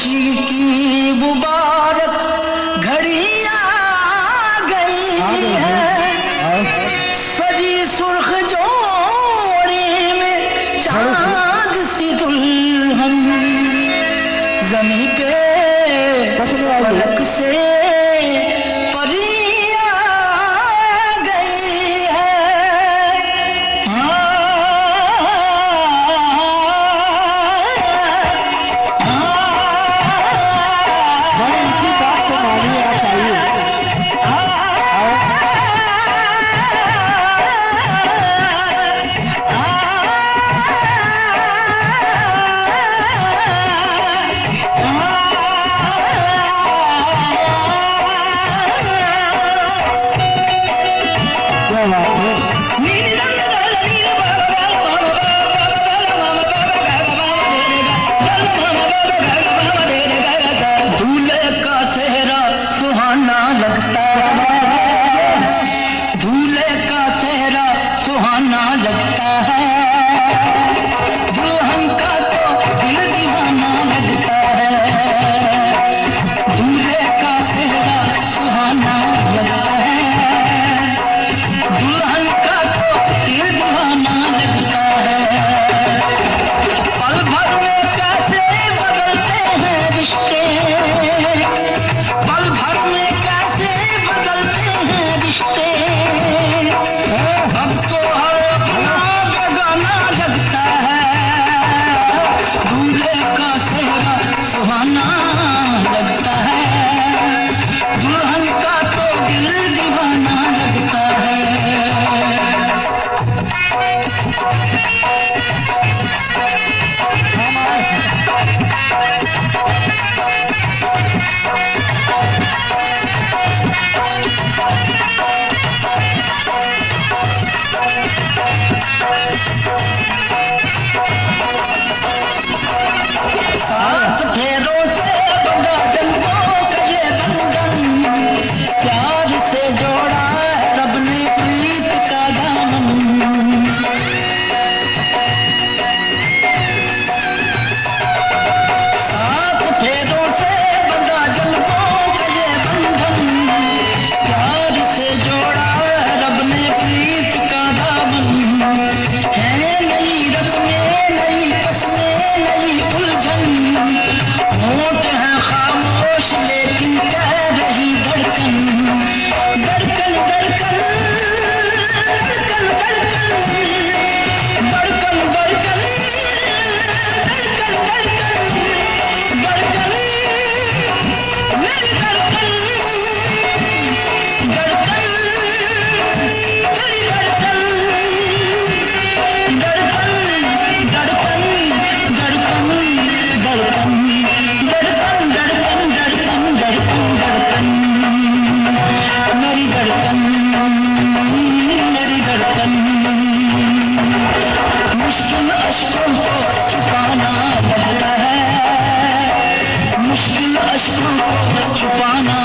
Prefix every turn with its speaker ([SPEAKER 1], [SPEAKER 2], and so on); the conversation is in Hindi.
[SPEAKER 1] खुशी की मुबारक घड़ी आ गई है, सजी सुर्ख जोड़ी में चांद सी दुल्हन, ज़मीं पे फलक से लगता है, दुल्हन का तो दिल दीवाना लगता है, दूल्हे का सेहरा सुहाना लगता है, दुल्हन का तो दिल दीवाना लगता है। पल भर में कैसे बदलते हैं रिश्ते, पल भर में कैसे बदलते हैं रिश्ते, अब तो सुहाना लगता है, दुल्हन का तो दिल दीवाना लगता सात फेरों से बंधा जन्मों का ये बंधन, प्यार से जोड़ा है रब ने प्रीत का दामन। सात फेरों से बंधा जन्मों का ये बंधन, प्यार से जोड़ा है रब ने प्रीत का दामन। है नई रस्में, नई कस्में, नई उलझन, होंठ हैं खामोश लेकिन कह रही धड़कन, धड़कन धड़कन धड़कन धड़कन धड़कन धड़कन धड़कन धड़कन मेरी धड़कन धड़कन तेरी धड़कन धड़कन धड़कन धड़कन धड़कन धड़कन धड़कन धड़कन धड़कन धड़कन मेरी धड़कन मेरी धड़कन। मुश्किल अश्कों को छुपाना लगता है, मुश्किल अश्कों को छुपाना